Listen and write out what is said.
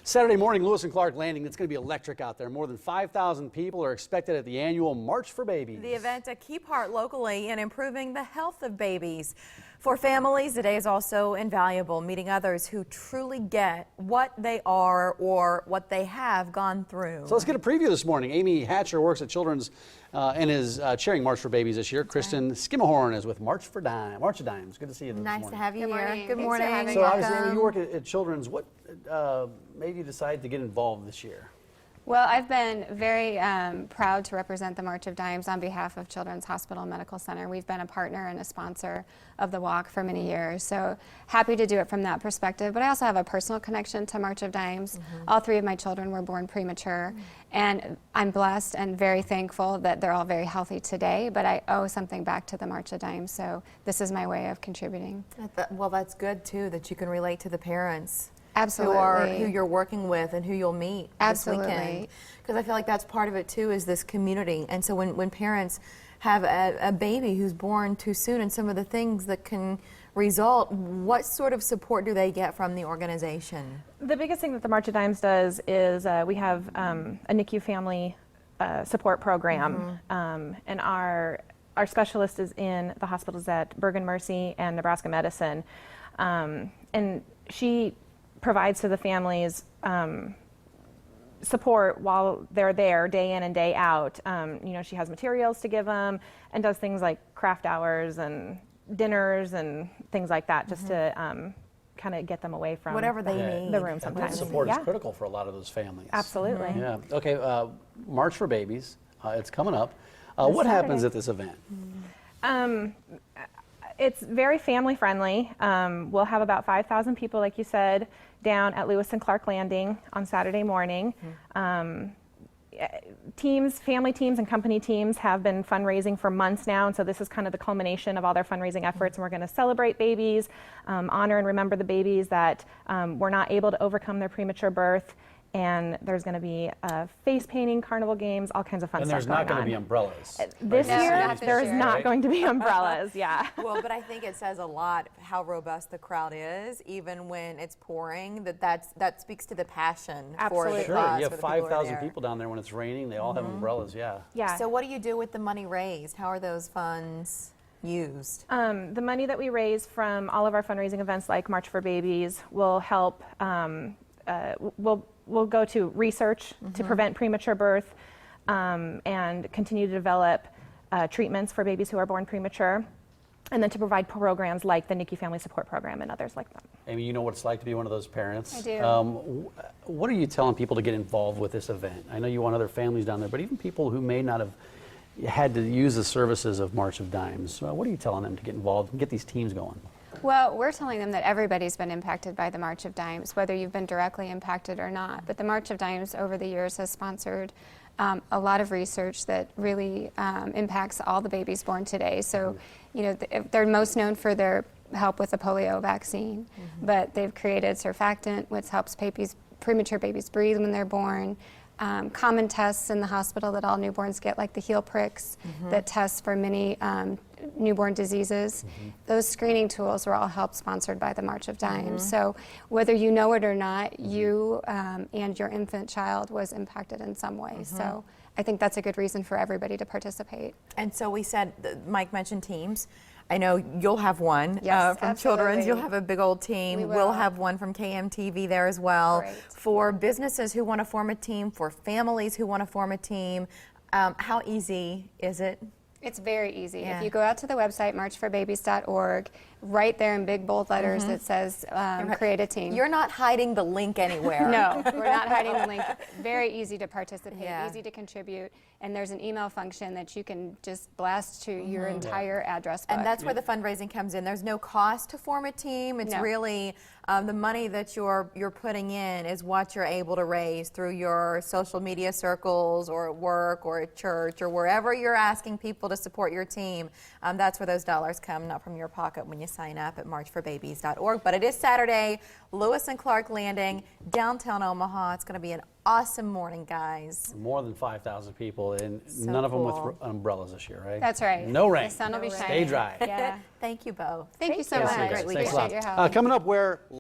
Saturday morning, Lewis and Clark Landing, it's going to be electric out there. More than 5,000 people are expected at the annual March for Babies. The event a key part locally in improving the health of babies. For families, the day is also invaluable, meeting others who truly get what they are or what they have gone through. So let's get a preview this morning. Amy Hatcher works at Children's and is chairing March for Babies this year. Kristina Schemahorn is with March of Dimes. Good to see you this morning. Nice to have you Good here. morning. Good Thanks morning. for having So me. obviously, Amy, you work at Children's. What made you decide to get involved this year? Well, I've been very proud to represent the March of Dimes on behalf of Children's Hospital and Medical Center. We've been a partner and a sponsor of the walk for many years, so happy to do it from that perspective. But I also have a personal connection to March of Dimes. All three of my children were born premature, and I'm blessed and very thankful that they're all very healthy today, but I owe something back to the March of Dimes, so this is my way of contributing. Well, that's good, too, that you can relate to the parents. Absolutely. Who you're working with and who you'll meet this weekend. Because I feel like that's part of it too, is this community. And so when parents have a baby who's born too soon and some of the things that can result, what sort of support do they get from the organization? The biggest thing that the March of Dimes does is we have a NICU family support program, and our specialist is in the hospitals at Bergen Mercy and Nebraska Medicine, and she provides to the families support while they're there day in and day out. You know, she has materials to give them and does things like craft hours and dinners and things like that, just to kind of get them away from whatever they need. The room sometimes. Support is critical for a lot of those families. Absolutely. Yeah. Okay. March for Babies. It's coming up. What happens at this event? It's very family friendly. We'll have about 5,000 people, like you said, down at Lewis and Clark Landing on Saturday morning. Family teams and company teams have been fundraising for months now, and so this is kind of the culmination of all their fundraising efforts, and we're going to celebrate babies, honor and remember the babies that were not able to overcome their premature birth. And there's going to be face painting, carnival games, all kinds of fun stuff going on. And there's not going to be umbrellas. This year, there's not right? going to be umbrellas, yeah. Well, but I think it says a lot how robust the crowd is, even when it's pouring, that speaks to the passion for the Absolutely. Sure, cause. you for have the people who are 5,000 there. people down there when it's raining. They all have umbrellas, yeah. Yeah. So what do you do with the money raised? How are those funds used? The money that we raise from all of our fundraising events like March for Babies will help, we'll go to research to prevent premature birth and continue to develop treatments for babies who are born premature, and then to provide programs like the NICU Family Support Program and others like that. Amy, you know what it's like to be one of those parents. I do. What are you telling people to get involved with this event? I know you want other families down there, but even people who may not have had to use the services of March of Dimes, what are you telling them to get involved and get these teams going? Well, we're telling them that everybody's been impacted by the March of Dimes, whether you've been directly impacted or not. But the March of Dimes over the years has sponsored a lot of research that really impacts all the babies born today. So, you know, they're most known for their help with the polio vaccine, but they've created surfactant, which helps premature babies breathe when they're born. Common tests in the hospital that all newborns get, like the heel pricks, that test for many newborn diseases. Those screening tools were all help sponsored by the March of Dimes. So whether you know it or not, you and your infant child was impacted in some way. So I think that's a good reason for everybody to participate. And so we said, Mike mentioned teams. I know you'll have one Yes, from absolutely. Children's. You'll have a big old team. We will. We'll have one from KMTV there as well. Great. For businesses who want to form a team, for families who want to form a team, how easy is it? It's very easy. Yeah. If you go out to the website, marchforbabies.org, right there in big bold letters it says create a team. You're not hiding the link anywhere. No, we're not hiding the link. Very easy to participate, Yeah. easy to contribute, and there's an email function that you can just blast to your entire address book. And that's where the fundraising comes in. There's no cost to form a team. It's No. really the money that you're putting in is what you're able to raise through your social media circles or at work or at church or wherever you're asking people to support your team. That's where those dollars come, not from your pocket when you sign up at marchforbabies.org. But it is Saturday, Lewis and Clark Landing, downtown Omaha. It's going to be an awesome morning, guys. More than 5,000 people, and So none of them cool. with umbrellas this year, right? That's right. No rain. The sun will be No rain. shining. Stay dry. Yeah. Thank you both. Thank you so you. much. Have a great Thanks a weekend. lot. Appreciate your help. Coming up, where